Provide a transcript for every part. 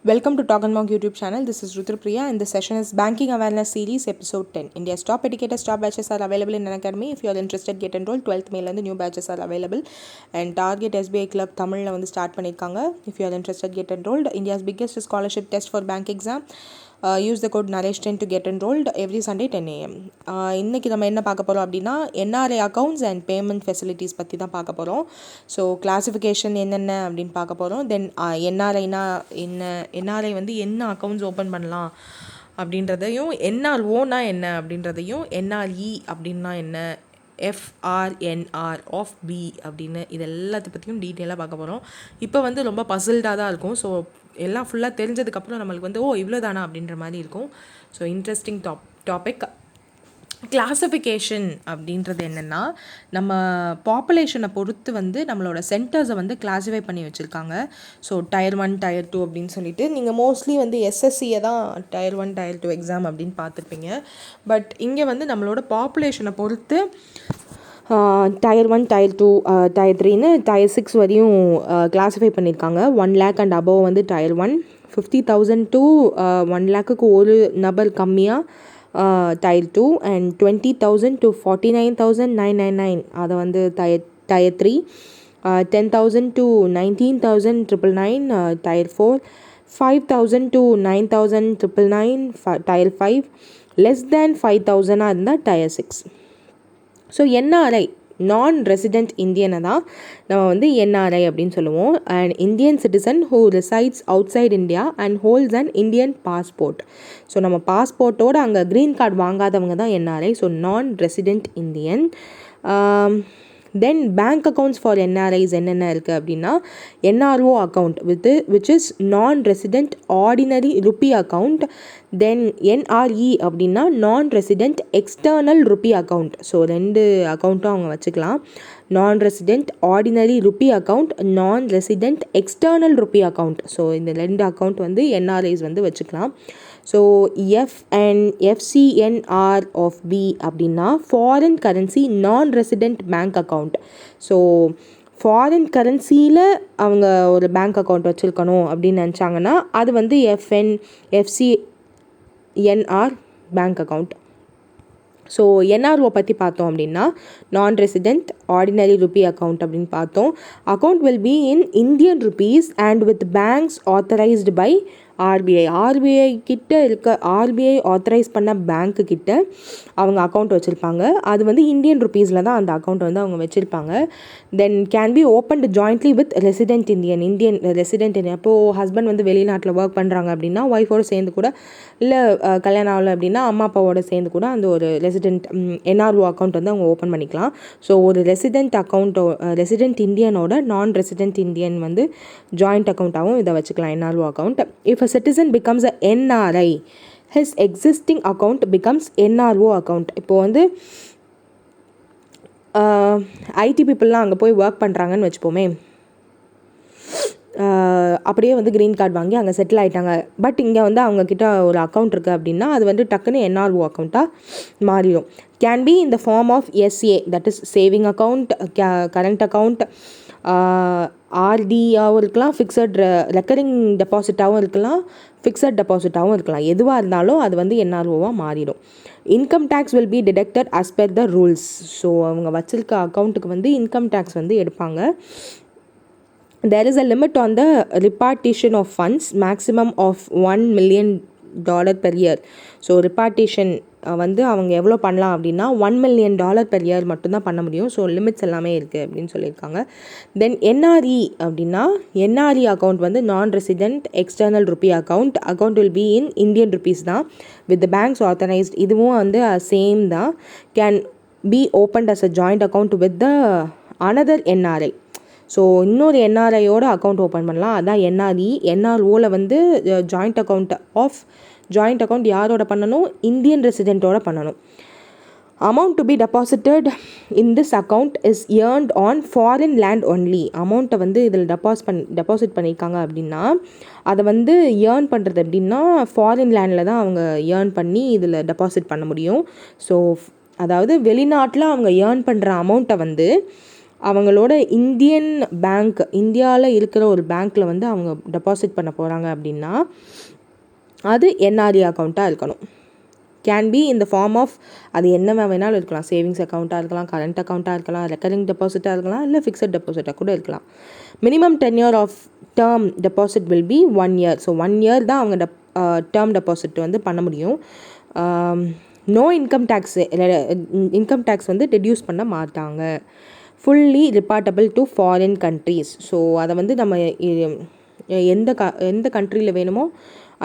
Welcome to Talk and Monk YouTube channel. This is Rudrapriya and this session is Banking Awareness Series Episode 10. India's top educators, top batches are available in Unacademy. If you are interested, get enrolled. 12th May the new batches are available. And Target SBI Club Tamil வந்து start பண்ணிருக்காங்க. If you are interested, get enrolled. India's biggest scholarship test for bank exam. Use the code Naresh10 to get enrolled every Sunday 10 AM. இன்றைக்கி நம்ம என்ன பார்க்க போகிறோம் அப்படின்னா NRI accounts and payment facilities பற்றி தான் பார்க்க போகிறோம். ஸோ கிளாஸிஃபிகேஷன் என்னென்ன அப்படின்னு பார்க்க போகிறோம். தென் NRIனா என்ன, NRI வந்து என்ன அக்கௌண்ட்ஸ் ஓப்பன் பண்ணலாம் அப்படின்றதையும், NROனா என்ன அப்படின்றதையும், NRE அப்படின்னா என்ன, FRNR ஆஃப் பி அப்படின்னு இது எல்லாத்தை பற்றியும் டீட்டெயிலாக பார்க்க போகிறோம். இப்போ வந்து ரொம்ப பசில்டாக தான் இருக்கும். ஸோ எல்லாம் ஃபுல்லாக தெரிஞ்சதுக்கப்புறம் நம்மளுக்கு வந்து இவ்வளோ தானா அப்படின்ற மாதிரி இருக்கும். So interesting topic. கிளாஸிஃபிகேஷன் அப்படின்றது என்னென்னா, நம்ம பாப்புலேஷனை பொறுத்து வந்து நம்மளோட சென்டர்ஸை வந்து கிளாஸிஃபை பண்ணி வச்சுருக்காங்க. ஸோ Tier 1 Tier 2 அப்படின்னு சொல்லிட்டு நீங்கள் மோஸ்ட்லி வந்து SSCயை தான் Tier 1 Tier 2 எக்ஸாம் அப்படின்னு பார்த்துருப்பீங்க. பட் இங்கே வந்து நம்மளோட பாப்புலேஷனை பொறுத்து Tier 1 Tier 2 Tier 3ன்னு Tier 6 வரையும் கிளாஸிஃபை பண்ணியிருக்காங்க. 1 lakh அண்ட் அபவ் வந்து Tier 1, 50,000 to 1 lakhக்கு ஒரு நபர் கம்மியாக Tier 2 and 20,000 to 49,999 அதை வந்து Tier 3, 10,000 to 19,999 Tier 4, 5,000 to 9,999 Tier 5, less than 5,000 இருந்தால் Tier 6. So NRI non resident இந்தியனை தான் நம்ம வந்து NRI அப்படின்னு சொல்லுவோம். And Indian citizen who resides outside India and holds an Indian passport. So நம்ம பாஸ்போர்ட்டோடு அங்கே க்ரீன் கார்டு வாங்காதவங்க தான் NRI. So non resident Indian. Then bank accounts for NRIs என்னென்ன இருக்குது அப்படின்னா, NRO account which is non resident ordinary rupee account. Then NRE அப்படின்னா non resident external rupee account. So 2 அக்கௌண்ட்டும் அவங்க வச்சுக்கலாம். Non resident ordinary rupee account, non resident external rupee account. So இந்த 2 account வந்து NRIs வந்து வச்சுக்கலாம். ஸோ FCNR ஆஃப் பி அப்படின்னா foreign currency non resident bank account. So foreign கரன்சியில் அவங்க ஒரு பேங்க் அக்கௌண்ட் வச்சுருக்கணும் அப்படின்னு நினச்சாங்கன்னா அது வந்து FCNR bank account. So NRO பற்றி பார்த்தோம் அப்படின்னா non resident ordinary rupee account அப்படின்னு பார்த்தோம். Account will be in Indian rupees and with banks authorised by RBI. RBI authorise பண்ண பேங்க்கு கிட்ட அவங்க அக்கௌண்ட் வச்சுருப்பாங்க. அது வந்து இந்தியன் ருப்பீஸில் தான் அந்த அக்கௌண்ட் வந்து அவங்க வச்சுருப்பாங்க. தென் can be opened jointly with resident Indian resident Indian. இப்போது ஹஸ்பண்ட் வந்து வெளிநாட்டில் ஒர்க் பண்ணுறாங்க அப்படின்னா ஒய்ஃபோடு சேர்ந்து கூட, இல்லை கல்யாணம் ஆகலை அப்படின்னா அம்மா அப்பாவோட சேர்ந்து கூட அந்த ஒரு ரெசிடெண்ட் NRO அக்கௌண்ட் வந்து அவங்க ஓப்பன் பண்ணிக்கலாம். ஸோ ஒரு ரெசிடெண்ட் இந்தியனோட நான் ரெசிடெண்ட் இந்தியன் வந்து ஜாயிண்ட் அக்கௌண்ட்டாகவும் இதை வச்சுக்கலாம் NRO account. If a citizen becomes a NRI, his existing account becomes NRO account. இப்போது வந்து IT பீப்புளெலாம் அங்கே போய் ஒர்க் பண்ணுறாங்கன்னு வச்சுப்போமே, அப்படியே வந்து க்ரீன் கார்டு வாங்கி அங்கே செட்டில் ஆகிட்டாங்க. பட் இங்கே வந்து அவங்கக்கிட்ட ஒரு அக்கௌண்ட் இருக்குது அப்படின்னா அது வந்து டக்குன்னு NRO அக்கௌண்ட்டாக மாறிடும். Can be in the form of SA, that is saving account, current account, RDயாகவும் இருக்கலாம், ஃபிக்ஸட் ரெக்கரிங் டெபாசிட்டாகவும் இருக்கலாம், ஃபிக்ஸட் டெபாசிட்டாகவும் இருக்கலாம். எதுவாக இருந்தாலும் அது வந்து NROவாக மாறிடும். Income tax will be deducted as per the rules. So அவங்க வச்சிருக்க அக்கௌண்ட்டுக்கு வந்து இன்கம் டேக்ஸ் வந்து எடுப்பாங்க. There is a limit on the repartition of funds, maximum of $1 million per year. So ரிப்பார்ட்டிஷன் வந்து அவங்க எவ்வளோ பண்ணலாம் அப்படின்னா $1 million per year மட்டும்தான் பண்ண முடியும். ஸோ லிமிட்ஸ் எல்லாமே இருக்குது அப்படின்னு சொல்லியிருக்காங்க. தென் NRE அப்படின்னா NRE அக்கௌண்ட் வந்து நான் resident external rupee account will be in Indian rupees தான் வித் த பேங்க்ஸ் ஆத்தரைஸ்ட். இதுவும் வந்து சேம் தான். Can be opened as a joint account with the another NRI. So இன்னொரு NRIயோட அக்கௌண்ட் ஓப்பன் பண்ணலாம். அதான் NRE. NROவில் வந்து ஜாயிண்ட் அக்கௌண்ட் யாரோட பண்ணணும்? இந்தியன் ரெசிடெண்ட்டோட பண்ணணும். Amount to be deposited in this account is earned on foreign land only. அமௌண்ட்டை வந்து இதில் டெபாசிட் பண்ணியிருக்காங்க அப்படின்னா அதை வந்து ஏர்ன் பண்ணுறது அப்படின்னா ஃபாரின் லேண்டில் தான் அவங்க ஏர்ன் பண்ணி இதில் டெபாசிட் பண்ண முடியும். ஸோ அதாவது வெளிநாட்டில் அவங்க ஏர்ன் பண்ணுற அமௌண்ட்டை வந்து அவங்களோட இந்தியன் பேங்க், இந்தியாவில் இருக்கிற ஒரு பேங்க்கில் வந்து அவங்க டெபாசிட் பண்ண போகிறாங்க அப்படின்னா அது என்ஆர்இ அக்கௌண்ட்டாக இருக்கணும். Can be in the form of, அது என்ன வேணாலும் இருக்கலாம். சேவிங்ஸ் அக்கௌண்ட்டாக இருக்கலாம், கரண்ட் அக்கௌண்ட்டாக இருக்கலாம், ரெக்கரிங் டெபாசிட்டாக இருக்கலாம், இல்லை ஃபிக்ஸட் டெபாசிட்டாக கூட இருக்கலாம். Minimum tenure of term deposit will be 1 year. So 1 year தான் அவங்க டேர்ம் டெபாசிட் வந்து பண்ண முடியும். நோ இன்கம் டேக்ஸ் வந்து டெடியூஸ் பண்ண மாட்டாங்க. Fully repatriable to foreign countries. So அதை வந்து நம்ம எந்த கண்ட்ரியில் வேணுமோ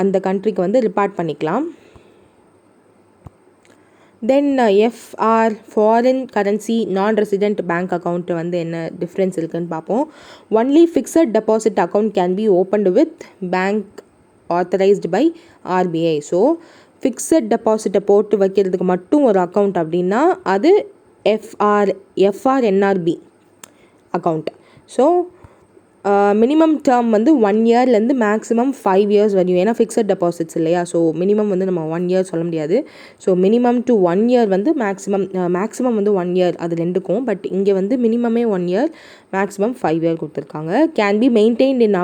அந்த கண்ட்ரிக்கு வந்து ரிப்பார்ட் பண்ணிக்கலாம். Then FR foreign currency non resident bank account வந்து என்ன டிஃப்ரென்ஸ் இருக்குதுன்னு பார்ப்போம். Only fixed deposit account can be opened with bank authorised by RBI. So fixed டெபாசிட்டை போட்டு வைக்கிறதுக்கு மட்டும் ஒரு அக்கௌண்ட் அப்படின்னா அது FRNRB account. So minimum term வந்து 1 yearலேருந்து மேக்ஸிமம் 5 years வரையும். ஏன்னா ஃபிக்ஸட் டெபாசிட்ஸ் இல்லையா, ஸோ மினிமம் வந்து நம்ம 1 year சொல்ல முடியாது. ஸோ மினிமம் டு 1 year வந்து மேக்ஸிமம் வந்து 1 year, அது ரெண்டுக்கும். பட் இங்கே வந்து மினிமமே 1 year, மேக்ஸிமம் 5 year கொடுத்துருக்காங்க. Can be maintained in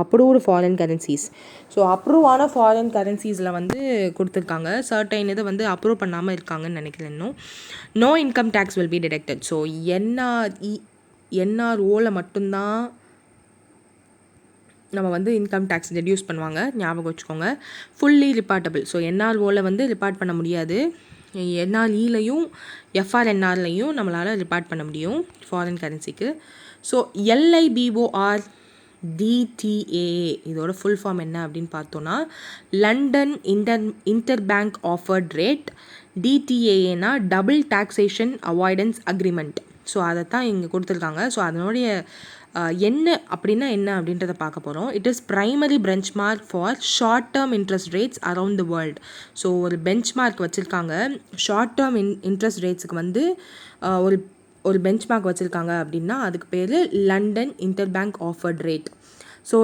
approved foreign currencies. So அப்ரூவான ஃபாரின் கரன்சிஸில் வந்து கொடுத்துருக்காங்க. சர்டைன் இதை வந்து அப்ரூவ் பண்ணாமல் இருக்காங்கன்னு நினைக்கிறேன் இன்னும். No income tax will be deducted. So என்ஆர்ஓவில் மட்டும்தான் நம்ம வந்து இன்கம் டேக்ஸ் ரெடியூஸ் பண்ணுவாங்க, ஞாபகம் வச்சுக்கோங்க. ஃபுல்லி ரிப்பார்ட்டபிள். ஸோ என்ஆர்ஓவில் வந்து ரிப்பார்ட் பண்ண முடியாது. என்ஆர்இலையும் எஃப்ஆர்என்ஆர்லையும் நம்மளால் ரிப்பார்ட் பண்ண முடியும் ஃபாரின் கரன்சிக்கு. ஸோ எல்ஐபிஓஆர் டிடிஏஏ இதோட ஃபுல் ஃபார்ம் என்ன அப்படின்னு பார்த்தோன்னா London interbank offered rate. டிடிஏஏனா double taxation avoidance agreement. So அதை தான் இங்கே கொடுத்துருக்காங்க. ஸோ அதனுடைய என்ன அப்படின்னா என்ன அப்படின்றத பார்க்க போகிறோம். It is primary benchmark for short term interest rates around the world. So ஒரு பெஞ்ச்மார்க் வச்சுருக்காங்க. ஷார்ட் டேர்ம் இன்ட்ரெஸ்ட் ரேட்ஸுக்கு வந்து ஒரு பெஞ்ச்மார்க் வச்சுருக்காங்க அப்படின்னா அதுக்கு பேர் London interbank offered rate. So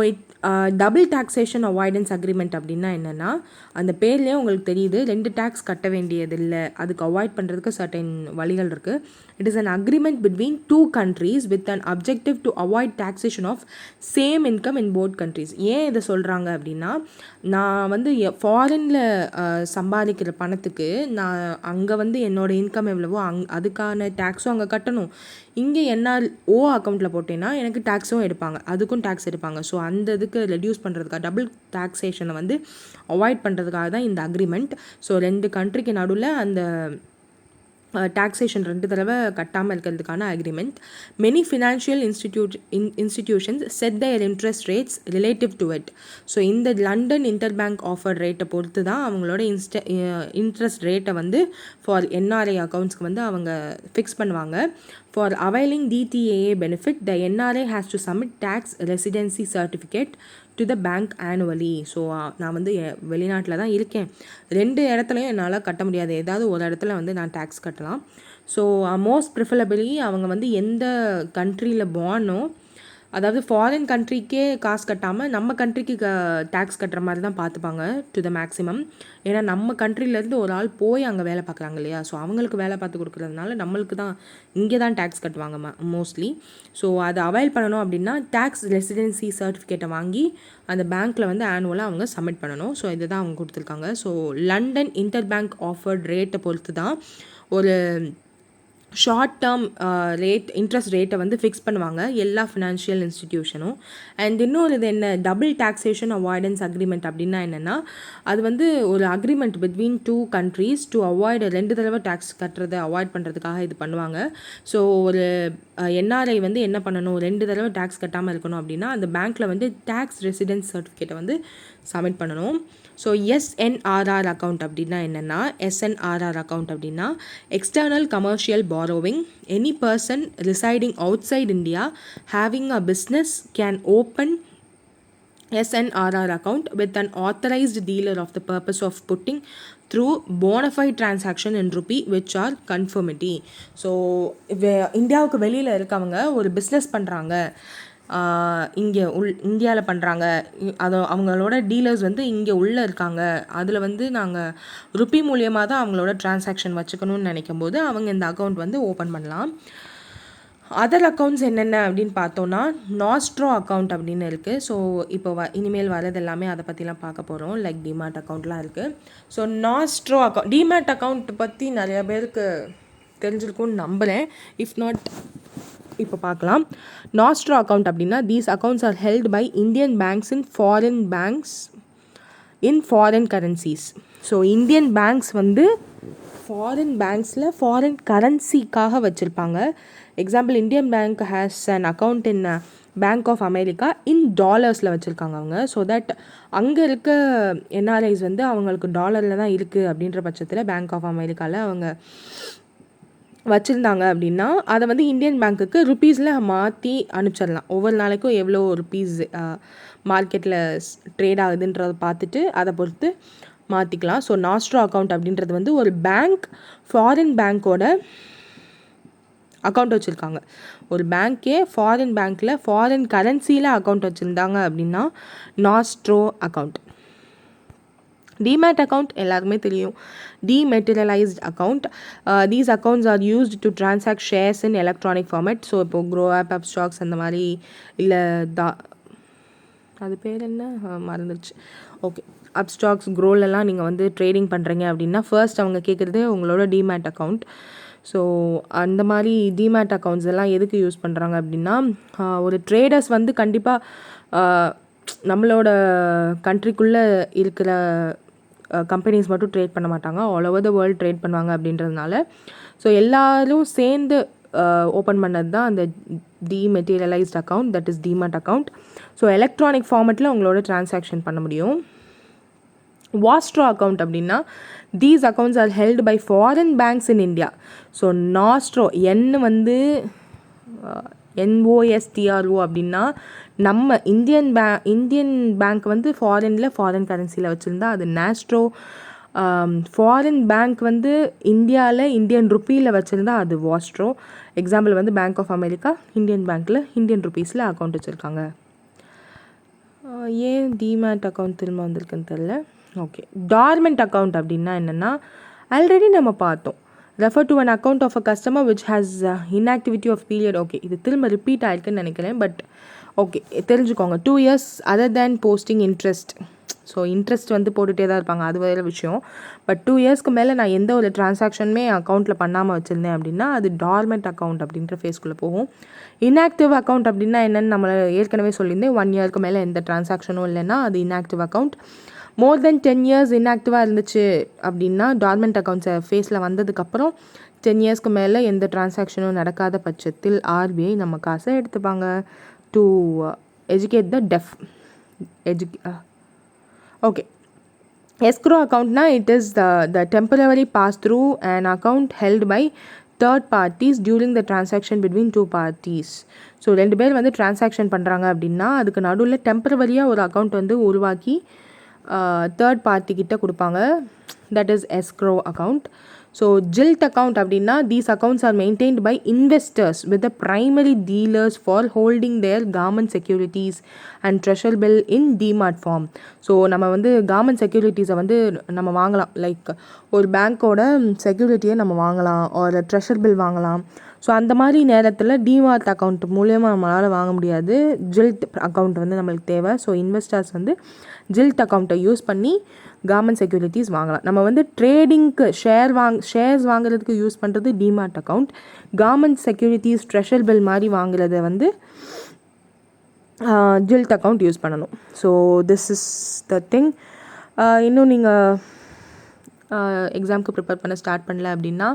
double taxation avoidance agreement அப்படின்னா என்னென்னா, அந்த பேர்லேயே உங்களுக்கு தெரியுது 2 டேக்ஸ் கட்ட வேண்டியதில்லை. அதுக்கு அவாய்ட் பண்ணுறதுக்கு சர்டன் வழிகள் இருக்குது. It is an agreement between 2 countries with an objective to avoid taxation of same income in both countries. ஏன் இதை சொல்கிறாங்க அப்படின்னா, நான் வந்து ஃபாரினில் சம்பாதிக்கிற பணத்துக்கு நான் அங்கே வந்து என்னோடய இன்கம் எவ்வளவோ அதுக்கான டேக்ஸும் அங்கே கட்டணும். இங்கே என்ஆர்ஓ அக்கௌண்ட்டில் போட்டேன்னா எனக்கு டேக்ஸும் எடுப்பாங்க, அதுக்கும் டேக்ஸ் எடுப்பாங்க. ஸோ அந்த இதுக்கு ரெடியூஸ் பண்ணுறதுக்காக, டபுள் டாக்ஸேஷனை வந்து அவாய்ட் பண்ணுறதுக்காக தான் இந்த அக்ரிமெண்ட். ஸோ 2 கண்ட்ரிக்கு நடுவில் அந்த டாக்ஸேஷன் 2 தடவை கட்டாமல் இருக்கிறதுக்கான agreement. Many financial institutions set their interest rates relative to it. So இந்த லண்டன் இன்டர் பேங்க் ஆஃபர் ரேட்டை பொறுத்து தான் அவங்களோட இன்ட்ரெஸ்ட் ரேட்டை வந்து ஃபார் என்ஆர்ஐ அக்கௌண்ட்ஸ்க்கு வந்து அவங்க ஃபிக்ஸ் பண்ணுவாங்க. For availing DTAA benefit, the NRA has to submit tax residency certificate to the bank annually. So நான் வந்து வெளிநாட்டில் தான் இருக்கேன், 2 இடத்துலையும் என்னால் கட்ட முடியாது, ஏதாவது ஒரு இடத்துல வந்து நான் டேக்ஸ் கட்டலாம். ஸோ மோஸ்ட் ப்ரிஃபரபிளி அவங்க வந்து எந்த கண்ட்ரியில் போனோ, அதாவது ஃபாரின் கண்ட்ரிக்கே காசு கட்டாமல் நம்ம கண்ட்ரிக்கு டேக்ஸ் கட்டுற மாதிரி தான் பார்த்துப்பாங்க டு த மேக்ஸிமம். ஏன்னா நம்ம கண்ட்ரிலேருந்து ஒரு ஆள் போய் அங்கே வேலை பார்க்குறாங்க இல்லையா, ஸோ அவங்களுக்கு வேலை பார்த்து கொடுக்குறதுனால நம்மளுக்கு தான் இங்கே தான் டேக்ஸ் கட்டுவாங்க மோஸ்ட்லி. ஸோ அதை அவைல் பண்ணணும் அப்படின்னா டேக்ஸ் ரெசிடென்சி சர்டிஃபிகேட்டை வாங்கி அந்த பேங்க்கில் வந்து ஆனுவலாக அவங்க சப்மிட் பண்ணணும். ஸோ இதை தான் அவங்க கொடுத்துருக்காங்க. So London interbank offered ரேட்டை பொறுத்து தான் ஒரு ஷார்ட் டேர்ம் இன்ட்ரெஸ்ட் ரேட்டை வந்து ஃபிக்ஸ் பண்ணுவாங்க எல்லா ஃபினான்ஷியல் இன்ஸ்டிடியூஷனும். அண்ட் இன்னொரு இது என்ன, டபுள் டாக்ஸேஷன் அவாய்டன்ஸ் அக்ரிமெண்ட் அப்படின்னா என்னென்னா, அது வந்து ஒரு agreement between 2 countries to avoid 2 தடவை டேக்ஸ் கட்டுறதை அவாய்ட் பண்ணுறதுக்காக இது பண்ணுவாங்க. ஸோ ஒரு என்ஆர்ஐ வந்து என்ன பண்ணணும், 2 தடவை டேக்ஸ் கட்டாமல் இருக்கணும் அப்படின்னா அந்த பேங்க்கில் வந்து டேக்ஸ் ரெசிடென்ஸ் சர்டிஃபிகேட்டை வந்து சப்மிட் பண்ணணும். ஸோ எஸ்என்ஆர்ஆர் அக்கௌண்ட் அப்படின்னா என்னென்னா, எஸ்என்ஆர்ஆர் அக்கௌண்ட் அப்படின்னா external commercial borrowing. Any person residing outside India having a business can open SNRR account with an authorized dealer of the purpose of putting through bona fide transaction in rupee which are conformity. So இந்தியாவுக்கு வெளியில் இருக்கவங்க ஒரு business பண்ணுறாங்க, இங்கே இந்தியாவில் பண்ணுறாங்க, அவங்களோட dealers வந்து இங்கே உள்ளே இருக்காங்க, அதில் வந்து நாங்கள் ருப்பி மூலியமாக தான் அவங்களோட டிரான்சாக்ஷன் வச்சுக்கணும்னு நினைக்கும் போது அவங்க இந்த அக்கௌண்ட் வந்து ஓப்பன் பண்ணலாம். அதர் அக்கௌண்ட்ஸ் என்னென்ன அப்படின்னு பார்த்தோன்னா நாஸ்ட்ரோ அக்கௌண்ட் அப்படின்னு இருக்குது. ஸோ இப்போ இனிமேல் வரது எல்லாமே அதை பற்றிலாம் பார்க்க போகிறோம். லைக் டிமேட் அக்கௌண்ட்லாம் இருக்குது. So nostro account, demat account பற்றி நிறைய பேருக்கு தெரிஞ்சிருக்கும்னு நம்புகிறேன். இஃப் நாட் இப்போ பார்க்கலாம். நாஸ்ட்ரோ அக்கௌண்ட் அப்படின்னா these accounts are held by Indian banks in foreign banks in foreign currencies. So Indian banks வந்து ஃபாரின் பேங்க்ஸில் ஃபாரின் கரன்சிக்காக வச்சுருப்பாங்க. Example, Indian bank has an account in Bank of America in டாலர்ஸில் வச்சுருக்காங்க அவங்க. So that அங்கே இருக்க NRIs வந்து அவங்களுக்கு டாலரில் தான் இருக்குது அப்படின்ற பட்சத்தில் பேங்க் ஆஃப் அமெரிக்காவில் அவங்க வச்சுருந்தாங்க அப்படின்னா அதை வந்து இந்தியன் பேங்க்குக்கு ருப்பீஸில் மாற்றி அனுப்பிச்சிடலாம். ஒவ்வொரு நாளைக்கும் எவ்வளோ ருப்பீஸ் மார்க்கெட்டில் ட்ரேட் ஆகுதுன்றதை பார்த்துட்டு அதை பொறுத்து மாற்றிக்கலாம். ஸோ நாஸ்ட்ரோ அக்கௌண்ட் அப்படின்றது வந்து ஒரு பேங்க் ஃபாரின் பேங்க்கோட அக்கௌண்ட் வச்சுருக்காங்க. ஒரு பேங்க்கே ஃபாரின் பேங்க்கில் ஃபாரின் கரன்சியில் அக்கௌண்ட் வச்சுருந்தாங்க அப்படின்னா நாஸ்ட்ரோ அக்கௌண்ட். டிமேட் அக்கௌண்ட் எல்லாருக்குமே தெரியும். Dematerialised account. These accounts are used to transact shares in electronic format. So இப்போது க்ரோ ஆப், அப் ஸ்டாக்ஸ் அந்த மாதிரி, இல்லை அது பேர் என்ன மறந்துடுச்சு. ஓகே, அப் ஸ்டாக்ஸ், க்ரோலெல்லாம் நீங்கள் வந்து ட்ரேடிங் பண்ணுறீங்க அப்படின்னா ஃபர்ஸ்ட் அவங்க கேட்குறது உங்களோட டிமேட் அக்கௌண்ட். ஸோ அந்த மாதிரி டிமேட் அக்கௌண்ட்ஸ் எல்லாம் எதுக்கு யூஸ் பண்ணுறாங்க அப்படின்னா, ஒரு ட்ரேடர்ஸ் வந்து கண்டிப்பாக நம்மளோட கண்ட்ரிக்குள்ளே இருக்கிற கம்பெனிஸ் மட்டும் ட்ரேட் பண்ண மாட்டாங்க, all over the world trade பண்ணுவாங்க அப்படின்றதுனால ஸோ எல்லோரும் சேர்ந்து ஓப்பன் பண்ணது தான் அந்த dematerialised account, that is demat account. So electronic ஃபார்மெட்டில் உங்களோட டிரான்சாக்ஷன் பண்ண முடியும். வாஸ்ட்ரோ அக்கௌண்ட் அப்படின்னா these accounts are held by foreign banks in India. So nostro வந்து NOSTRO அப்படின்னா நம்ம இந்தியன் பேங்க் வந்து ஃபாரின் கரன்சியில் வச்சுருந்தா அது நாஸ்ட்ரோ. ஃபாரின் பேங்க் வந்து இந்தியாவில் இந்தியன் ருப்பியில் வச்சுருந்தா அது வாஸ்ட்ரோ. எக்ஸாம்பிள் வந்து பேங்க் ஆஃப் அமெரிக்கா இந்தியன் பேங்க்கில் இந்தியன் ருப்பீஸில் அக்கௌண்ட் வச்சுருக்காங்க. ஏன் டிமேட் அக்கௌண்ட் திரும்ப வந்திருக்குன்னு தெரில. ஓகே, டார்மெண்ட் அக்கௌண்ட் அப்படின்னா என்னென்னா ஆல்ரெடி நம்ம பார்த்தோம். Refer to an account of a customer which has inactivity of period. Okay, இது திரும்ப ரிப்பீட் ஆகிருக்குன்னு நினைக்கிறேன். பட் ஓகே, தெரிஞ்சுக்கோங்க. 2 years other than posting interest. So interest வந்து போட்டுகிட்டே தான் இருப்பாங்க, அது வேறு விஷயம். பட் 2 yearsக்கு மேலே நான் எந்த ஒரு டிரான்சாக்ஷனுமே அக்கௌண்ட்டில் பண்ணாமல் வச்சுருந்தேன் அப்படின்னா அது டார்மெண்ட் அக்கௌண்ட் அப்படின்ற ஃபேஸ்க்குள்ளே போகும். இன்ஆக்டிவ் அக்கௌண்ட் அப்படின்னா என்னென்னு நம்மளை ஏற்கனவே சொல்லியிருந்தேன். 1 yearக்கு மேலே எந்த டிரான்சாக்ஷனும் இல்லைன்னா அது இன்ஆக்டிவ் அக்கௌண்ட். மோர் தென் 10 years இன்ஆக்டிவாக இருந்துச்சு அப்படின்னா டார்மெண்ட் அக்கௌண்ட்ஸை ஃபேஸில் வந்ததுக்கப்புறம் 10 yearsக்கு மேலே எந்த டிரான்சாக்ஷனும் நடக்காத பட்சத்தில் RBI நம்ம காசை எடுத்துப்பாங்க. To educate the DEAF okay. Escrow அக்கௌண்ட்னா it is the temporary pass through an account held by third parties during the transaction between 2 parties. So 2 பேர் வந்து டிரான்சாக்ஷன் பண்ணுறாங்க அப்படின்னா அதுக்கு நடுவில் டெம்பரவரியாக ஒரு அக்கௌண்ட் வந்து உருவாக்கி தேர்ட் பார்ட்டிக்கிட்ட கொடுப்பாங்க. That is escrow account. So gilt account அப்படின்னா these accounts are maintained by investors with the primary dealers for holding their government securities and treasury bill in demat form. So நம்ம வந்து government செக்யூரிட்டிஸை வந்து நம்ம வாங்கலாம். Like ஒரு பேங்க்கோட செக்யூரிட்டியை நம்ம வாங்கலாம், ஒரு ட்ரெஷர் பில் வாங்கலாம். ஸோ அந்த மாதிரி நேரத்தில் டிமார்ட் அக்கௌண்ட் மூலயமா நம்மளால் வாங்க முடியாது. ஜில்ட் அக்கௌண்ட் வந்து நம்மளுக்கு தேவை. ஸோ இன்வெஸ்டர்ஸ் வந்து ஜில்ட் அக்கௌண்ட்டை யூஸ் பண்ணி கவர்மெண்ட் செக்யூரிட்டிஸ் வாங்கலாம். நம்ம வந்து ட்ரேடிங்க்கு ஷேர்ஸ் வாங்குறதுக்கு யூஸ் பண்ணுறது DMart account. Government securities, treasure bill மாதிரி வாங்குறத வந்து ஜில்ட் அக்கௌண்ட் யூஸ் பண்ணணும். So this is the thing. இன்னும் நீங்கள் எக்ஸாமுக்கு ப்ரிப்பேர் பண்ண ஸ்டார்ட் பண்ணல அப்படின்னா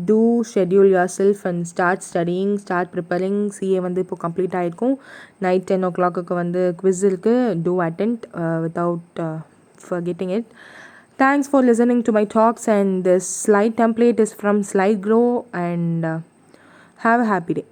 do schedule yourself and start studying, start preparing. CA வந்து இப்போ கம்ப்ளீட் ஆகிருக்கும். நைட் 10 o'clock வந்து quiz இருக்குது. do attend without forgetting it. Thanks for listening to my talks, and this slide template is from SlideGrow, and have a happy day.